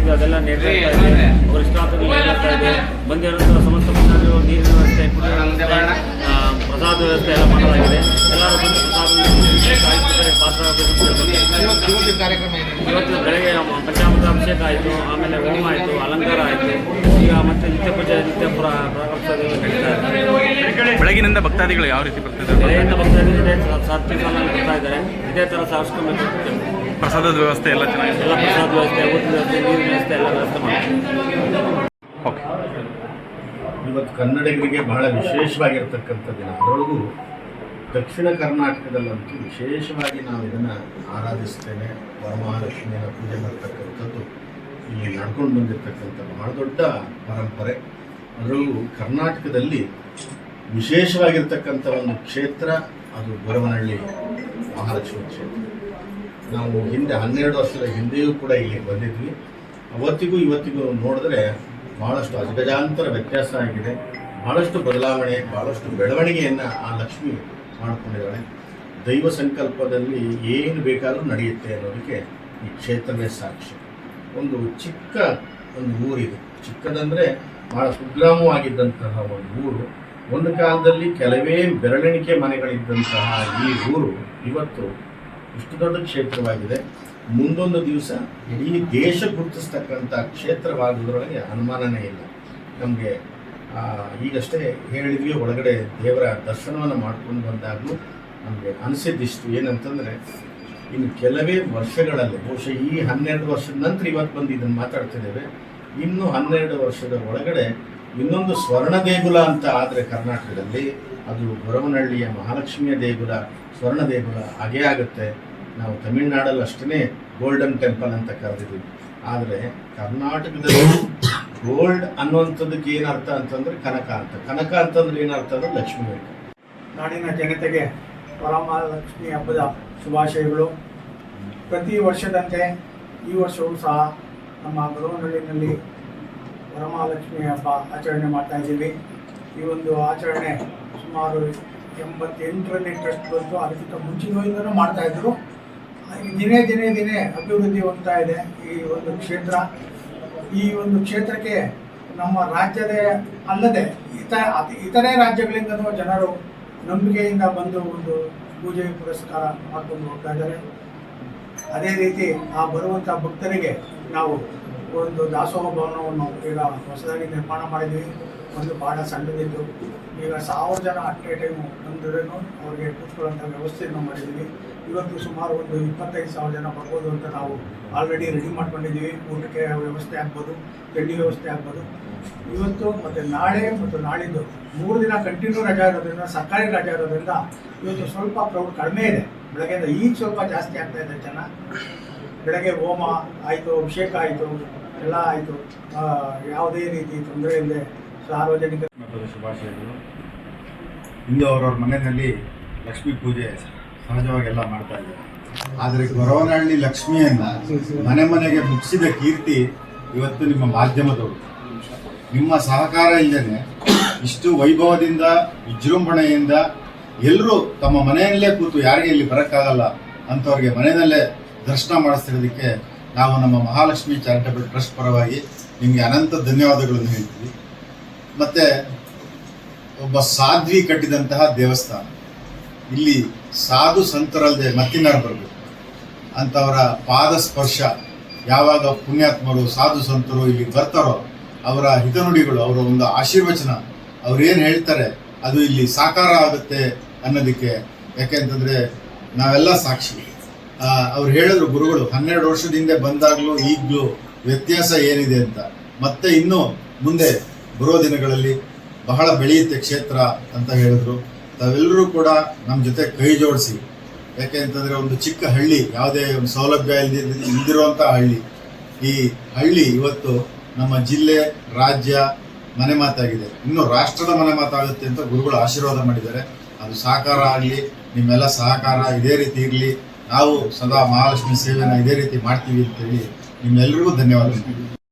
ಮಾಡಿದ್ವಿ ಅದೆಲ್ಲ ನೆರವೇರ್ತಾ ಇದೆ. ಅವ್ರ ಇಷ್ಟಾರ್ಥಗಳು ನೆರವೇರ್ತಾ ಇದೆ. ಬಂದಿರೋಂಥ ಸಮಸ್ತ ಭಕ್ತಾದಿಗಳು ನೀರಿನ ವ್ಯವಸ್ಥೆ, ಕುಡಿಯುವ ವ್ಯವಸ್ಥೆ, ಪ್ರಸಾದ ವ್ಯವಸ್ಥೆ ಎಲ್ಲ ಮಾಡಲಾಗಿದೆ. ಎಲ್ಲರೂ ಬಂದು ಪ್ರಸಾದ ಪಾತ್ರ ಇವತ್ತು ಬೆಳಗ್ಗೆ ಪಂಚಾಮೃತ ಅಭಿಷೇಕ ಆಯಿತು, ಆಮೇಲೆ ಹೋಮ ಆಯಿತು, ಅಲಂಕಾರ ಆಯಿತು. ಈಗ ಮತ್ತೆ ನಿತ್ಯ ಪೂಜೆ, ನಿತ್ಯ ಪ್ರಾರಂಭೋತ್ಸವ ನಡೀತಾ ಇದೆ. ಬೆಳಗಿನಿಂದ ಭಕ್ತಾದಿಗಳು ಯಾವ ರೀತಿ ಬರ್ತಿದ್ದಾರೆ? ಬೆಳೆಯಿಂದ ಭಕ್ತಾದಿಗಳು ಸಾತ್ವಿಕ ಬರ್ತಾ ಇದ್ದಾರೆ. ಇದೇ ಥರ ಸಾಗಿಸ್ಕೊಂಡು ಪ್ರಸಾದದ ವ್ಯವಸ್ಥೆ ಎಲ್ಲ ಚೆನ್ನಾಗಿದೆ. ಎಲ್ಲ ಪ್ರಸಾದ ವ್ಯವಸ್ಥೆ, ಊಟದ ವ್ಯವಸ್ಥೆ, ನೀರಿನ ವ್ಯವಸ್ಥೆ ಎಲ್ಲ ವ್ಯವಸ್ಥೆ ಮಾಡ್ತೀವಿ. ಓಕೆ. ಇವತ್ತು ಕನ್ನಡಿಗರಿಗೆ ಬಹಳ ವಿಶೇಷವಾಗಿರ್ತಕ್ಕಂಥ ದಿನ. ಅದರೊಳಗೂ ದಕ್ಷಿಣ ಕರ್ನಾಟಕದಲ್ಲಂತೂ ವಿಶೇಷವಾಗಿ ನಾವು ಇದನ್ನು ಆರಾಧಿಸ್ತೇವೆ. ವರಮಹಾಲಕ್ಷ್ಮಿಯನ್ನು ಪೂಜೆ ಮಾಡ್ತಕ್ಕಂಥದ್ದು ಇಲ್ಲಿ ನಡ್ಕೊಂಡು ಬಂದಿರತಕ್ಕಂಥ ಬಹಳ ದೊಡ್ಡ ಪರಂಪರೆ. ಅದರಲ್ಲೂ ಕರ್ನಾಟಕದಲ್ಲಿ ವಿಶೇಷವಾಗಿರ್ತಕ್ಕಂಥ ಒಂದು ಕ್ಷೇತ್ರ ಅದು ಗೊರವನಹಳ್ಳಿ ಮಹಾಲಕ್ಷ್ಮಿ ಕ್ಷೇತ್ರ. ನಾವು ಹಿಂದೆ 12 ವರ್ಷದ ಹಿಂದೆಯೂ ಕೂಡ ಇಲ್ಲಿ ಬಂದಿದ್ವಿ. ಅವತ್ತಿಗೂ ಇವತ್ತಿಗೂ ನೋಡಿದ್ರೆ ಭಾಳಷ್ಟು ಅಜಗಜಾಂತರ ವ್ಯತ್ಯಾಸ ಆಗಿದೆ. ಭಾಳಷ್ಟು ಬದಲಾವಣೆ, ಭಾಳಷ್ಟು ಬೆಳವಣಿಗೆಯನ್ನು ಆ ಲಕ್ಷ್ಮಿ ಮಾಡಿಕೊಂಡಿದ್ದಾಳೆ. ದೈವ ಸಂಕಲ್ಪದಲ್ಲಿ ಏನು ಬೇಕಾದರೂ ನಡೆಯುತ್ತೆ ಅನ್ನೋದಕ್ಕೆ ಈ ಕ್ಷೇತ್ರವೇ ಸಾಕ್ಷಿ. ಒಂದು ಚಿಕ್ಕ ಒಂದು ಊರಿದೆ. ಚಿಕ್ಕದಂದರೆ ಭಾಳ ಕುಗ್ರಾಮವಾಗಿದ್ದಂತಹ ಒಂದು ಊರು. ಒಂದು ಕಾಲದಲ್ಲಿ ಕೆಲವೇ ಬೆರಳೆಣಿಕೆ ಮನೆಗಳಿದ್ದಂತಹ ಈ ಊರು ಇವತ್ತು ಇಷ್ಟು ದೊಡ್ಡ ಕ್ಷೇತ್ರವಾಗಿದೆ. ಮುಂದೊಂದು ದಿವಸ ಇಡೀ ದೇಶ ಗುರುತಿಸ್ತಕ್ಕಂಥ ಕ್ಷೇತ್ರವಾಗುವುದರೊಳಗೆ ಅನುಮಾನನೇ ಇಲ್ಲ. ನಮಗೆ ಈಗಷ್ಟೇ ಹೇಳಿದ್ವಿ, ಒಳಗಡೆ ದೇವರ ದರ್ಶನವನ್ನು ಮಾಡ್ಕೊಂಡು ಬಂದಾಗಲೂ ನಮಗೆ ಅನಿಸಿದ್ದಿಷ್ಟು ಏನಂತಂದರೆ, ಇನ್ನು ಕೆಲವೇ ವರ್ಷಗಳಲ್ಲಿ, ಬಹುಶಃ ಈ 12 ವರ್ಷದ ನಂತರ ಇವತ್ತು ಬಂದು ಇದನ್ನು ಮಾತಾಡ್ತಿದ್ದೇವೆ, ಇನ್ನು 12 ವರ್ಷದ ಒಳಗಡೆ ಇನ್ನೊಂದು ಸ್ವರ್ಣ ದೇಗುಲ ಅಂತ ಆದರೆ ಕರ್ನಾಟಕದಲ್ಲಿ ಅದು ಗೊರವನಹಳ್ಳಿಯ ಮಹಾಲಕ್ಷ್ಮಿಯ ದೇಗುಲ, ಸ್ವರ್ಣ ದೇಗುಲ ಆಗೇ ಆಗುತ್ತೆ. ನಾವು ತಮಿಳುನಾಡಲ್ಲಿ ಅಷ್ಟೇ ಗೋಲ್ಡನ್ ಟೆಂಪಲ್ ಅಂತ ಕರೆದಿದ್ದೀವಿ. ಆದರೆ ಕರ್ನಾಟಕದಲ್ಲಿ ಗೋಲ್ಡ್ ಅನ್ನುವಂಥದ್ದಕ್ಕೆ ಏನರ್ಥ ಅಂತಂದರೆ ಕನಕ ಅಂತ. ಕನಕ ಅಂತಂದ್ರೆ ಏನರ್ಥ ಅಂದರೆ ಲಕ್ಷ್ಮೀ ಬೇಕು. ನಾಡಿನ ಜನತೆಗೆ ವರಮಹಾಲಕ್ಷ್ಮಿ ಹಬ್ಬದ ಶುಭಾಶಯಗಳು. ಪ್ರತಿ ವರ್ಷದಂತೆ ಈ ವರ್ಷವೂ ಸಹ ನಮ್ಮ ಗೊರವನಹಳ್ಳಿನಲ್ಲಿ ವರಮಹಾಲಕ್ಷ್ಮಿ ಹಬ್ಬ ಆಚರಣೆ ಮಾಡ್ತಾ ಇದ್ದೀವಿ. ಈ ಒಂದು ಆಚರಣೆ ಸುಮಾರು 88ರಲ್ಲಿ ಟ್ರಸ್ಟ್ ಬಂತು. ಅದಕ್ಕಿಂತ ಮುಂಚಿನೂ ಮಾಡ್ತಾಯಿದ್ರು. ದಿನೇ ದಿನೇ ದಿನೇ ಅಭಿವೃದ್ಧಿ ಹೊಂದ್ತಾ ಇದೆ ಈ ಒಂದು ಕ್ಷೇತ್ರ. ಈ ಒಂದು ಕ್ಷೇತ್ರಕ್ಕೆ ನಮ್ಮ ರಾಜ್ಯದ ಅಲ್ಲದೆ ಇತರೆ ರಾಜ್ಯಗಳಿಂದಲೂ ಜನರು ನಂಬಿಕೆಯಿಂದ ಬಂದು ಒಂದು ಪೂಜೆ ಪುರಸ್ಕಾರ ಮಾಡ್ಕೊಂಡು ಹೋಗ್ತಾ ಇದ್ದಾರೆ. ಅದೇ ರೀತಿ ಆ ಬರುವಂಥ ಭಕ್ತರಿಗೆ ನಾವು ಒಂದು ದಾಸೋಹ ಭವನವನ್ನು ಈಗ ಹೊಸದಾಗಿ ನಿರ್ಮಾಣ ಮಾಡಿದ್ವಿ. ಒಂದು ಭಾಳ ಸಣ್ಣದಿದ್ದು ಈಗ 1000 ಜನ ಅಟ್ ಎ ಟೈಮು ಬಂದ್ರೂ ಅವ್ರಿಗೆ ಕೂತ್ಕೊಳ್ಳೋಂಥ ವ್ಯವಸ್ಥೆಯನ್ನು ಮಾಡಿದ್ದೀವಿ. ಇವತ್ತು ಸುಮಾರು ಒಂದು 25,000 ಜನ ಬರ್ಬೋದು ಅಂತ ನಾವು ಆಲ್ರೆಡಿ ರೆಡಿ ಮಾಡ್ಕೊಂಡಿದ್ದೀವಿ. ಊಟಕ್ಕೆ ವ್ಯವಸ್ಥೆ ಆಗ್ಬೋದು, ತಿಂಡಿ ವ್ಯವಸ್ಥೆ ಆಗ್ಬೋದು. ಇವತ್ತು ಮತ್ತು ನಾಳೆ ಮತ್ತು ನಾಳಿದ್ದು 3 ದಿನ ಕಂಟಿನ್ಯೂ ರಜಾ ಇರೋದ್ರಿಂದ, ಸರ್ಕಾರಿ ರಜಾ ಇರೋದ್ರಿಂದ ಇವತ್ತು ಸ್ವಲ್ಪ ಕ್ರೌಡ್ ಕಡಿಮೆ ಇದೆ. ಬೆಳಗ್ಗೆಯಿಂದ ಈಗ ಸ್ವಲ್ಪ ಜಾಸ್ತಿ ಆಗ್ತಾ ಇದೆ ಜನ. ಬೆಳಗ್ಗೆ ಹೋಮ ಆಯಿತು, ಅಭಿಷೇಕ ಆಯಿತು, ಎಲ್ಲ ಆಯಿತು. ಯಾವುದೇ ರೀತಿ ತೊಂದರೆ ಇಲ್ಲದೆ ಸಾರ್ವಜನಿಕ ಶುಭಾಶಯಗಳು. ಇಂದು ಅವರವ್ರ ಮನೆಯಲ್ಲಿ ಲಕ್ಷ್ಮೀ ಪೂಜೆ ಸಹಜವಾಗೆಲ್ಲ ಮಾಡ್ತಾ ಇದ್ದಾರೆ. ಆದರೆ ಗೊರವನಹಳ್ಳಿ ಲಕ್ಷ್ಮಿಯನ್ನು ಮನೆ ಮನೆಗೆ ಮುಗಿಸಿದ ಕೀರ್ತಿ ಇವತ್ತು ನಿಮ್ಮ ಮಾಧ್ಯಮದವರು. ನಿಮ್ಮ ಸಹಕಾರ ಇಲ್ಲದೇ ಇಷ್ಟು ವೈಭವದಿಂದ, ವಿಜೃಂಭಣೆಯಿಂದ ಎಲ್ಲರೂ ತಮ್ಮ ಮನೆಯಲ್ಲೇ ಕೂತು, ಯಾರಿಗೆ ಇಲ್ಲಿ ಬರೋಕ್ಕಾಗಲ್ಲ ಅಂಥವ್ರಿಗೆ ಮನೆಯಲ್ಲೇ ದರ್ಶನ ಮಾಡಿಸ್ತಿರೋದಕ್ಕೆ ನಾವು ನಮ್ಮ ಮಹಾಲಕ್ಷ್ಮಿ ಚಾರಿಟಬಲ್ ಟ್ರಸ್ಟ್ ಪರವಾಗಿ ನಿಮಗೆ ಅನಂತ ಧನ್ಯವಾದಗಳನ್ನು ಹೇಳ್ತೀವಿ. ಮತ್ತು ಒಬ್ಬ ಸಾಧ್ವಿ ಕಟ್ಟಿದಂತಹ ದೇವಸ್ಥಾನ. ಇಲ್ಲಿ ಸಾಧು ಸಂತರಲ್ಲದೆ ಮತ್ತಿನ್ನಾರು ಬರಬೇಕು ಅಂಥವರ ಪಾದ ಸ್ಪರ್ಶ. ಯಾವಾಗ ಪುಣ್ಯಾತ್ಮರು ಸಾಧು ಸಂತರು ಇಲ್ಲಿ ಬರ್ತಾರೋ ಅವರ ಹಿತನುಡಿಗಳು, ಅವರ ಒಂದು ಆಶೀರ್ವಚನ, ಅವ್ರೇನು ಹೇಳ್ತಾರೆ ಅದು ಇಲ್ಲಿ ಸಾಕಾರ ಆಗುತ್ತೆ ಅನ್ನೋದಕ್ಕೆ. ಯಾಕೆಂತಂದರೆ ನಾವೆಲ್ಲ ಸಾಕ್ಷಿ. ಅವ್ರು ಹೇಳಿದ್ರು ಗುರುಗಳು 12 ವರ್ಷದ ಹಿಂದೆ ಬಂದಾಗಲೂ ಈಗಲೂ ವ್ಯತ್ಯಾಸ ಏನಿದೆ ಅಂತ. ಮತ್ತೆ ಇನ್ನೂ ಮುಂದೆ ಬರೋ ದಿನಗಳಲ್ಲಿ ಬಹಳ ಬೆಳೆಯುತ್ತೆ ಕ್ಷೇತ್ರ ಅಂತ ಹೇಳಿದ್ರು. ತಾವೆಲ್ಲರೂ ಕೂಡ ನಮ್ಮ ಜೊತೆ ಕೈ ಜೋಡಿಸಿ. ಯಾಕೆ ಅಂತಂದರೆ ಒಂದು ಚಿಕ್ಕ ಹಳ್ಳಿ, ಯಾವುದೇ ಒಂದು ಸೌಲಭ್ಯ ಇಲ್ದಿರುವಂಥ ಹಳ್ಳಿ. ಈ ಹಳ್ಳಿ ಇವತ್ತು ನಮ್ಮ ಜಿಲ್ಲೆ, ರಾಜ್ಯ ಮನೆ ಮಾತಾಗಿದೆ. ಇನ್ನು ರಾಷ್ಟ್ರದ ಮನೆ ಮಾತಾಗುತ್ತೆ ಅಂತ ಗುರುಗಳು ಆಶೀರ್ವಾದ ಮಾಡಿದ್ದಾರೆ. ಅದು ಸಾಕಾರ ಆಗಲಿ, ನಿಮ್ಮೆಲ್ಲ ಸಹಕಾರ ಇದೇ ರೀತಿ ಇರಲಿ. ನಾವು ಸದಾ ಮಹಾಲಕ್ಷ್ಮಿ ಸೇವೆನ ಇದೇ ರೀತಿ ಮಾಡ್ತೀವಿ ಅಂತೇಳಿ ನಿಮ್ಮೆಲ್ಲರಿಗೂ ಧನ್ಯವಾದಗಳು.